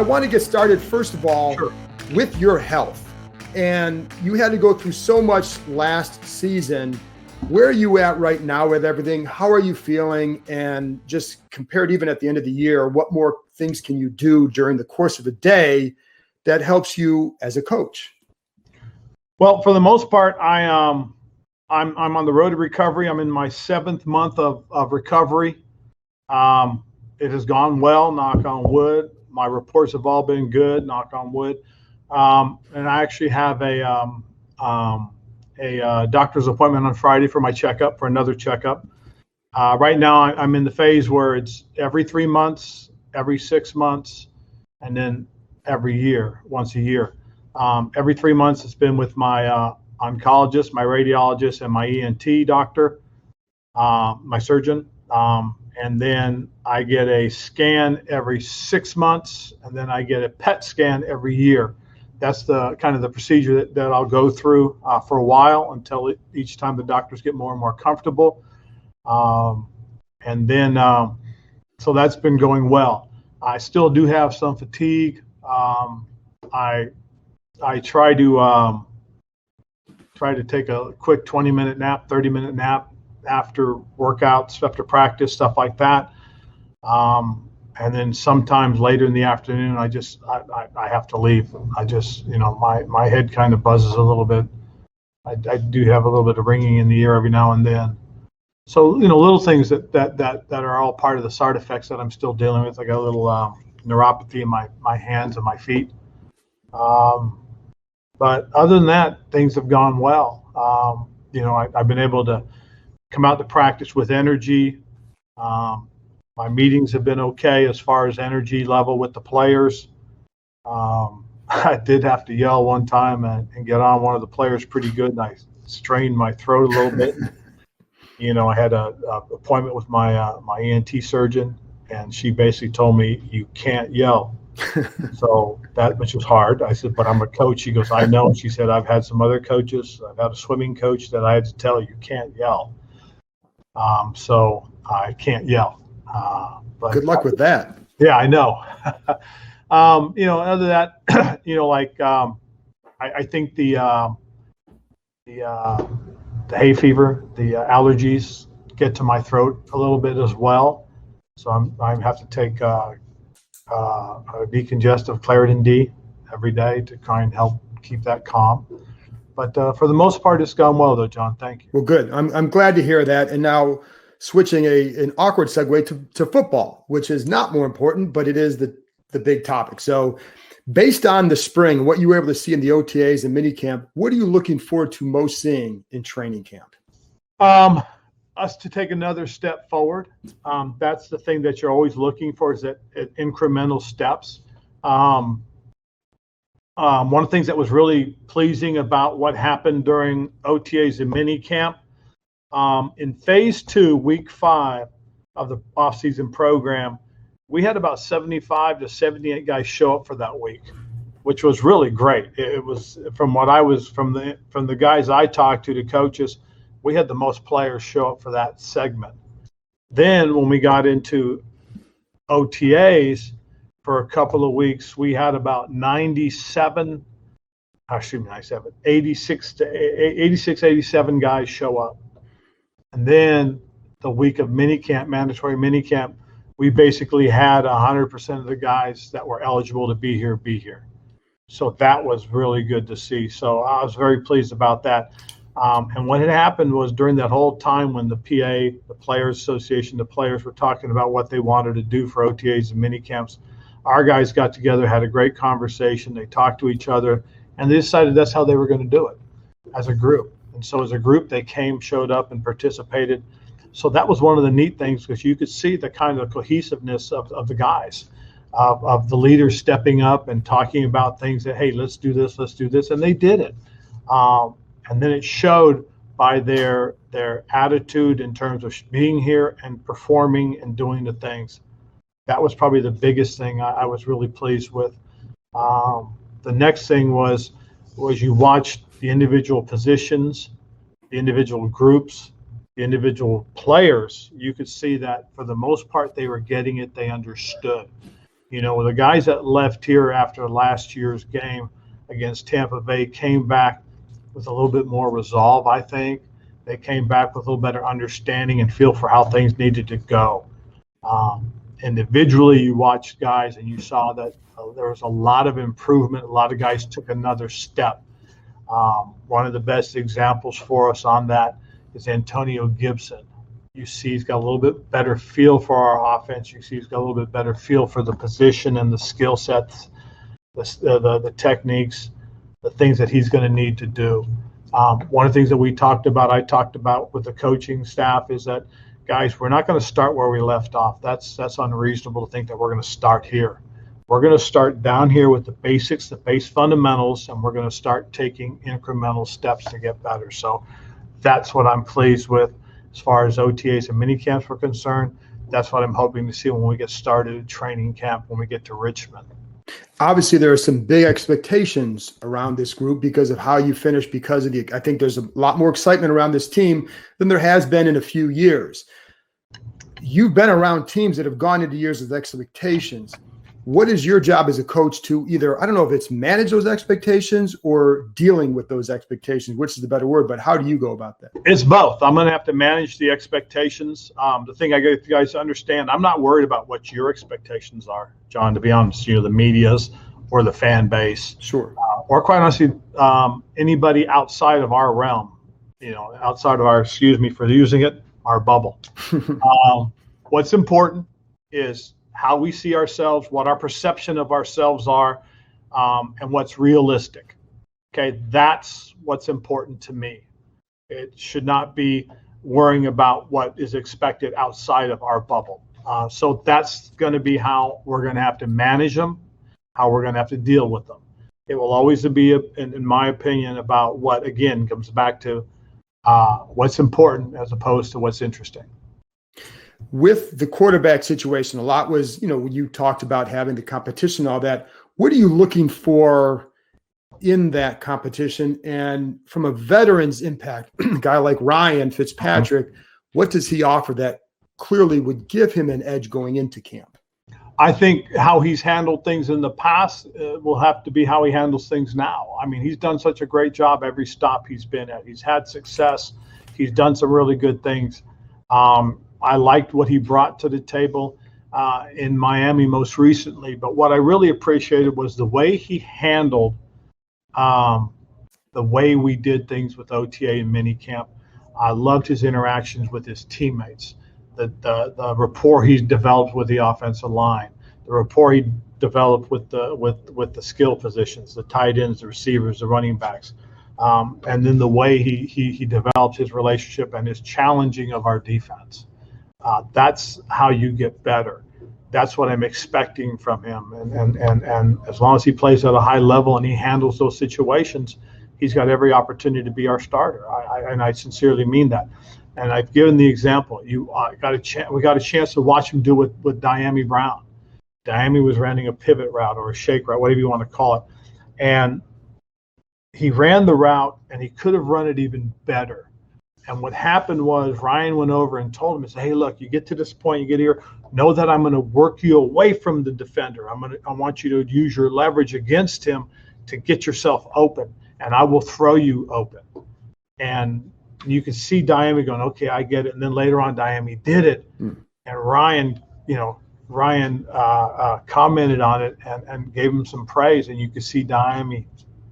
want to get started, first of all, Sure. with your health. And you had to go through so much last season. Where are you at right now with everything? How are you feeling? And just compared even at the end of the year, what more things can you do during the course of a day that helps you as a coach? Well, for the most part, I'm on the road to recovery. I'm in my 7th month of recovery. It has gone well, knock on wood. My reports have all been good, knock on wood. And I actually have a doctor's appointment on Friday for my checkup, for another checkup. Right now, I'm in the phase where it's every 3 months, every 6 months, and then every year, once a year. Every 3 months, it's been with my oncologist, my radiologist, and my ENT doctor, my surgeon. And then I get a scan every 6 months, and then I get a PET scan every year. That's the kind of the procedure that I'll go through for a while until each time the doctors get more and more comfortable. And then, so that's been going well. I still do have some fatigue. I try to take a quick 20-minute nap, 30-minute nap after workouts, after practice, stuff like that. And then sometimes later in the afternoon, I have to leave. I just, my head kind of buzzes a little bit. I do have a little bit of ringing in the ear every now and then. So, little things that are all part of the side effects that I'm still dealing with. I got a little neuropathy in my hands and my feet. But other than that, things have gone well. I've been able to come out to practice with energy. My meetings have been okay as far as energy level with the players. I did have to yell one time and get on one of the players pretty good, and I strained my throat a little bit. I had a appointment with my ENT surgeon, and she basically told me, "You can't yell." So which was hard. I said, "But I'm a coach." She goes, "I know." And she said, "I've had some other coaches. I've had a swimming coach that I had to tell you can't yell." So I can't yell. But good luck with that. Yeah, I know. Other than that, I think the hay fever, the allergies get to my throat a little bit as well. So I have to take a decongestant, Claritin D, every day to try and help keep that calm. But for the most part, it's gone well, though, John. Thank you. Well, good. I'm glad to hear that. And now switching an awkward segue to football, which is not more important, but it is the big topic. So based on the spring, what you were able to see in the OTAs and minicamp, what are you looking forward to most seeing in training camp? Us to take another step forward. That's the thing that you're always looking for, is that incremental steps. One of the things that was really pleasing about what happened during OTAs and minicamp, in phase 2, week 5 of the off-season program, we had about 75 to 78 guys show up for that week, which was really great. It was, from the guys I talked to, the coaches, we had the most players show up for that segment. Then when we got into OTAs for a couple of weeks, we had about 86 to 87 guys show up. And then the week of minicamp, mandatory minicamp, we basically had 100% of the guys that were eligible to be here. So that was really good to see. So I was very pleased about that. And what had happened was, during that whole time when the PA, the Players Association, the players were talking about what they wanted to do for OTAs and minicamps, our guys got together, had a great conversation. They talked to each other, and they decided that's how they were going to do it as a group. And so as a group, they showed up and participated. So that was one of the neat things, because you could see the kind of cohesiveness of the guys, of the leaders stepping up and talking about things that, hey, let's do this, and they did it. And then it showed by their attitude in terms of being here and performing and doing the things. That was probably the biggest thing I was really pleased with. The next thing was you watched the individual positions, the individual groups, the individual players. You could see that for the most part they were getting it, they understood. The guys that left here after last year's game against Tampa Bay came back with a little bit more resolve, I think. They came back with a little better understanding and feel for how things needed to go. Individually, you watched guys and you saw that there was a lot of improvement. A lot of guys took another step. One of the best examples for us on that is Antonio Gibson. You see he's got a little bit better feel for our offense. You see he's got a little bit better feel for the position and the skill sets, the techniques, the things that he's going to need to do. One of the things that I talked about with the coaching staff is that, guys, we're not going to start where we left off. That's unreasonable to think that we're going to start here. We're going to start down here with the basics, the base fundamentals, and we're going to start taking incremental steps to get better. So that's what I'm pleased with as far as OTAs and mini camps were concerned. That's what I'm hoping to see when we get started at training camp, when we get to Richmond. Obviously, there are some big expectations around this group because of how you finished, because of I think there's a lot more excitement around this team than there has been in a few years. You've been around teams that have gone into years with expectations. What is your job as a coach to either, I don't know if it's manage those expectations or dealing with those expectations, which is the better word, but how do you go about that? It's both. I'm going to have to manage the expectations. The thing I get you guys to understand, I'm not worried about what your expectations are, John, to be honest, the media's or the fan base. Sure. Or quite honestly, anybody outside of our realm, outside of our, excuse me for using it, our bubble. What's important is how we see ourselves, what our perception of ourselves are, and what's realistic. Okay, that's what's important to me. It should not be worrying about what is expected outside of our bubble. So that's going to be how we're going to have to manage them, how we're going to have to deal with them. It will always be, in my opinion, about what, again, comes back to what's important as opposed to what's interesting. With the quarterback situation, a lot was, you talked about having the competition, all that. What are you looking for in that competition? And from a veteran's impact, a guy like Ryan Fitzpatrick, what does he offer that clearly would give him an edge going into camp? I think how he's handled things in the past will have to be how he handles things now. I mean, he's done such a great job every stop he's been at. He's had success. He's done some really good things. I liked what he brought to the table in Miami most recently. But what I really appreciated was the way he handled the way we did things with OTA and minicamp. I loved his interactions with his teammates, the rapport he developed with the offensive line, the rapport he developed with the skill positions, the tight ends, the receivers, the running backs, and then the way he developed his relationship and his challenging of our defense. That's how you get better. That's what I'm expecting from him. And as long as he plays at a high level and he handles those situations, he's got every opportunity to be our starter. I sincerely mean that. And I've given the example. We got a chance to watch him do with Diami Brown. Diami was running a pivot route or a shake route, whatever you want to call it. And he ran the route, and he could have run it even better. And what happened was Ryan went over and told him, he said, hey, look, you get to this point, you get here, know that I'm going to work you away from the defender. I want you to use your leverage against him to get yourself open, and I will throw you open. And you could see Diami going, okay, I get it. And then later on, Diami did it. And Ryan commented on it and gave him some praise. And you could see Diami,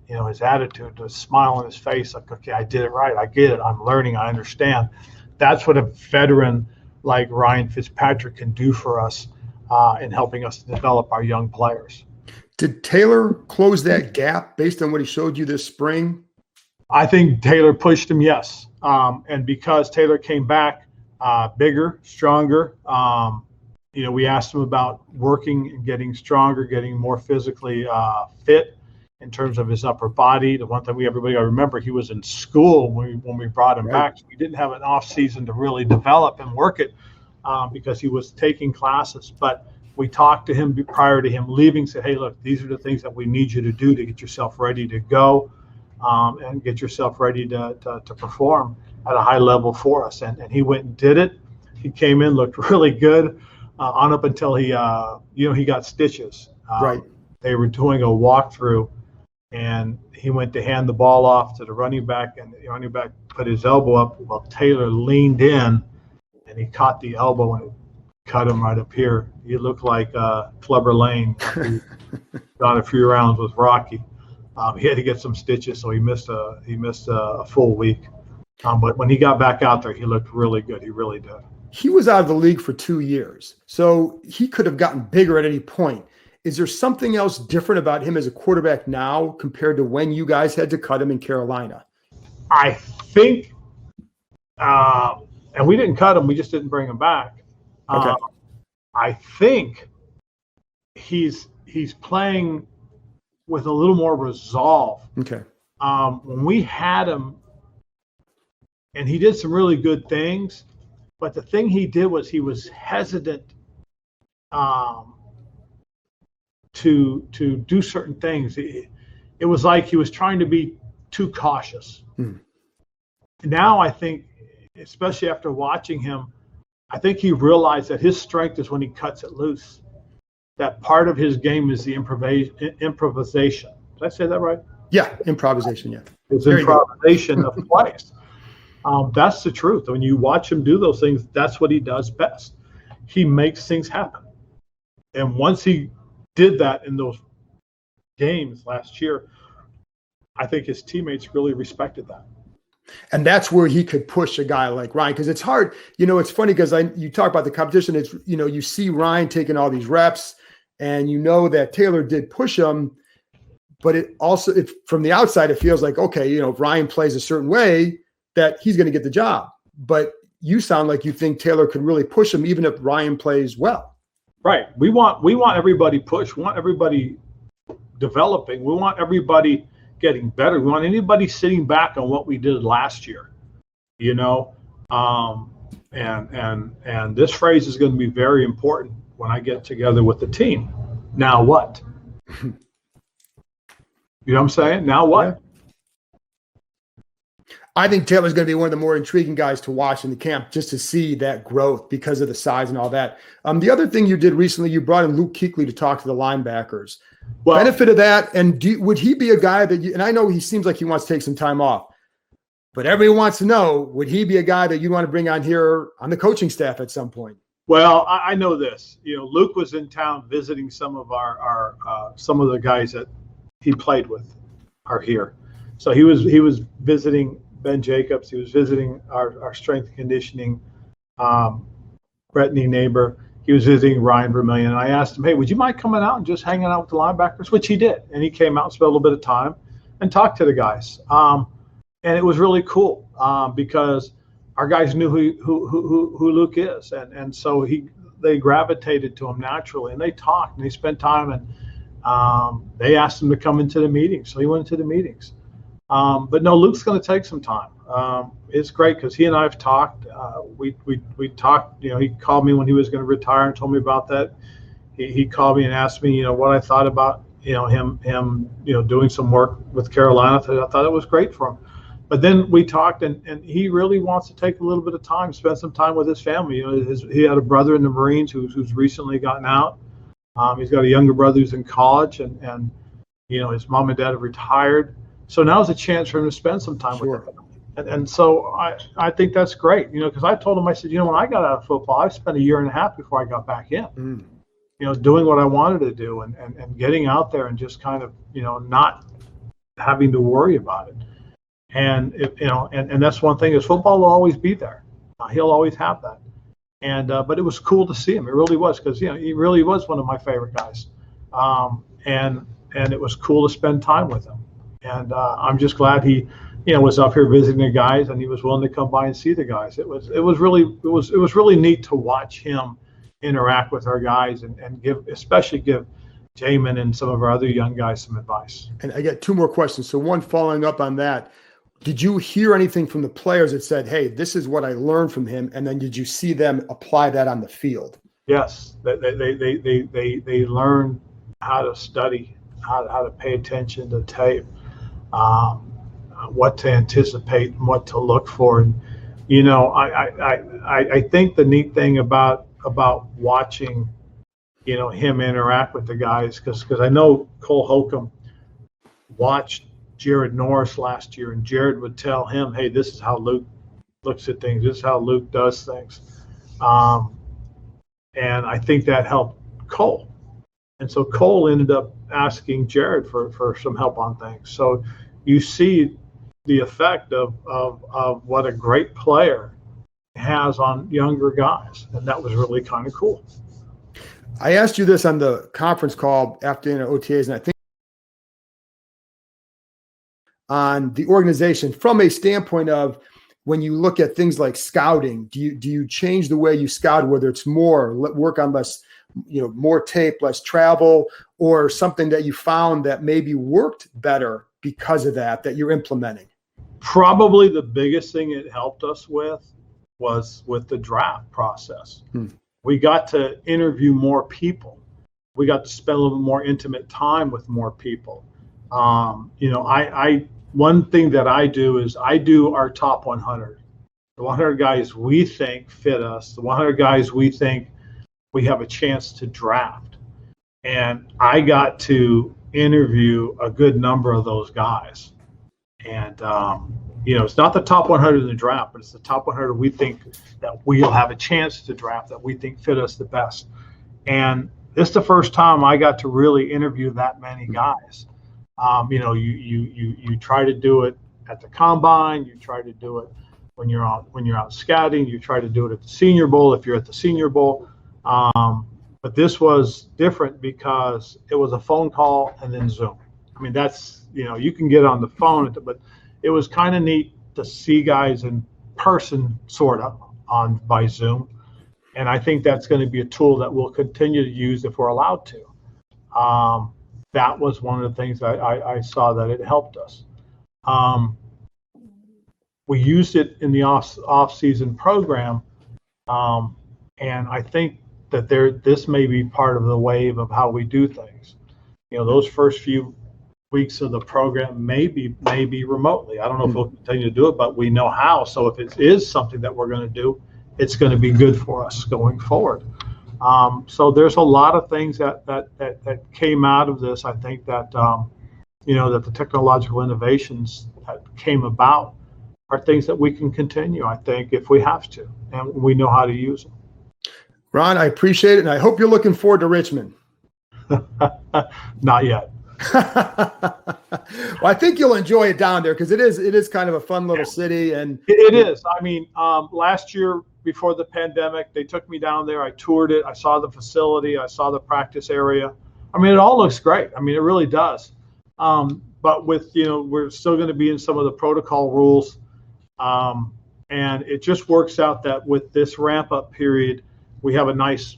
his attitude, the smile on his face, like, okay, I did it right. I get it. I'm learning. I understand. That's what a veteran like Ryan Fitzpatrick can do for us in helping us to develop our young players. Did Taylor close that gap based on what he showed you this spring? I think Taylor pushed him, yes. And because Taylor came back bigger, stronger, we asked him about working and getting stronger, getting more physically fit in terms of his upper body. The one thing everybody got to remember, he was in school when we brought him back. So we didn't have an off season to really develop and work it because he was taking classes. But we talked to him prior to him leaving, said, hey, look, these are the things that we need you to do to get yourself ready to go and get yourself ready to perform at a high level for us. And he went and did it. He came in, looked really good. on up until he got stitches. Right. They were doing a walkthrough, and he went to hand the ball off to the running back, and the running back put his elbow up while Taylor leaned in, and he caught the elbow and it cut him right up here. He looked like Clubber Lane, who got a few rounds with Rocky. He had to get some stitches, so he missed a full week. But when he got back out there, he looked really good. He really did. He was out of the league for 2 years, so he could have gotten bigger at any point. Is there something else different about him as a quarterback now compared to when you guys had to cut him in Carolina? I think, and we didn't cut him, we just didn't bring him back. Okay. I think he's playing with a little more resolve. Okay. When we had him, and he did some really good things, but the thing he did was he was hesitant to do certain things. It was like he was trying to be too cautious. Now I think, especially after watching him, I think he realized that his strength is when he cuts it loose. That part of his game is the improvisation. Did I say that right? Yeah, improvisation, yeah. It's improvisation of plays. That's the truth. When you watch him do those things, that's what he does best. He makes things happen. And once he did that in those games last year, I think his teammates really respected that. And that's where he could push a guy like Ryan, because it's hard. It's funny because you talk about the competition. It's, you see Ryan taking all these reps, and that Taylor did push him, but it also, from the outside, it feels like, okay, if Ryan plays a certain way, that he's going to get the job. But you sound like you think Taylor could really push him, even if Ryan plays well. Right. We want everybody pushed. We want everybody developing. We want everybody getting better. We want anybody sitting back on what we did last year, and this phrase is going to be very important when I get together with the team. Now what? You know what I'm saying? Now what? Yeah. I think Taylor's going to be one of the more intriguing guys to watch in the camp, just to see that growth because of the size and all that. The other thing you did recently, you brought in Luke Kuechly to talk to the linebackers. Well, benefit of that, and would he be a guy that and I know he seems like he wants to take some time off, but everybody wants to know, would he be a guy that you want to bring on here on the coaching staff at some point? Well, I know this. Luke was in town visiting some of our some of the guys that he played with are here. So he was visiting Ben Jacobs. He was visiting our strength and conditioning, Brittany neighbor. He was visiting Ryan Vermillion. And I asked him, hey, would you mind coming out and just hanging out with the linebackers? Which he did. And he came out and spent a little bit of time and talked to the guys. And it was really cool because our guys knew who Luke is. And so they gravitated to him naturally. And they talked and they spent time. And they asked him to come into the meetings. So he went into the meetings. But no, Luke's going to take some time. It's great because he and I have talked. We talked. He called me when he was going to retire and told me about that. He called me and asked me, what I thought about, him, doing some work with Carolina. I thought it was great for him. But then we talked, and he really wants to take a little bit of time, spend some time with his family. He had a brother in the Marines who's recently gotten out. He's got a younger brother who's in college, and his mom and dad have retired. So now's a chance for him to spend some time with them. And so I think that's great, because I told him, I said, when I got out of football, I spent a year and a half before I got back in, doing what I wanted to do and getting out there and just kind of, not having to worry about it. And, and that's one thing is football will always be there. He'll always have that. And, but it was cool to see him. It really was because, he really was one of my favorite guys. And it was cool to spend time with him. And I'm just glad he, was up here visiting the guys, and he was willing to come by and see the guys. It was really neat to watch him interact with our guys and especially give Jamin and some of our other young guys some advice. And I got two more questions. So one, following up on that, did you hear anything from the players that said, hey, this is what I learned from him? And then did you see them apply that on the field? Yes, they learn how to study, how to pay attention to tape. What to anticipate and what to look for. And, I think the neat thing about about watching, him interact with the guys, because I know Cole Holcomb watched Jared Norris last year, and Jared would tell him, "Hey, this is how Luke looks at things. This is how Luke does things," and I think that helped Cole. And so Cole ended up asking Jared for some help on things. So you see the effect of what a great player has on younger guys, and that was really kind of cool. I asked you this on the conference call after OTAs, and I think on the organization from a standpoint of when you look at things like scouting, do you change the way you scout, whether it's more work on less, more tape, less travel, or something that you found that maybe worked better because of that you're implementing? Probably the biggest thing it helped us with was with the draft process. We got to interview more people. We got to spend a little bit more intimate time with more people. One thing that I do is I do our top 100. The 100 guys we think fit us, the 100 guys we think we have a chance to draft. And I got to interview a good number of those guys. And, it's not the top 100 in the draft, but it's the top 100 we think that we'll have a chance to draft, that we think fit us the best. And this is the first time I got to really interview that many guys. You try to do it at the combine, you try to do it when you're out scouting, you try to do it at the Senior Bowl if you're at the Senior Bowl. But this was different because it was a phone call and then Zoom. I mean, that's, you can get on the phone, but it was kind of neat to see guys in person, sort of, by Zoom. And I think that's going to be a tool that we'll continue to use if we're allowed to. That was one of the things I saw that it helped us. We used it in the off-season program, and I think that this may be part of the wave of how we do things. Those first few weeks of the program may be remotely. I don't know if we'll continue to do it, but we know how. So if it is something that we're going to do, it's going to be good for us going forward. So there's a lot of things that came out of this. I think that that the technological innovations that came about are things that we can continue, I think, if we have to, and we know how to use them. Ron, I appreciate it, and I hope you're looking forward to Richmond. Not yet. Well, I think you'll enjoy it down there because it is kind of a fun little city, and it is. I mean, last year before the pandemic, they took me down there. I toured it. I saw the facility. I saw the practice area. I mean, it all looks great. I mean, it really does. But with we're still going to be in some of the protocol rules, and it just works out that with this ramp up period, we have a nice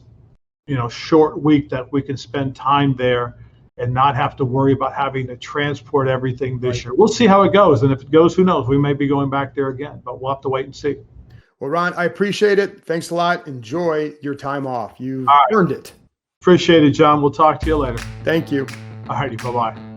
short week that we can spend time there and not have to worry about having to transport everything this year. We'll see how it goes. And if it goes, who knows? We may be going back there again, but we'll have to wait and see. Well, Ron, I appreciate it. Thanks a lot. Enjoy your time off. You've earned it. Appreciate it, John. We'll talk to you later. Thank you. All righty. Bye-bye.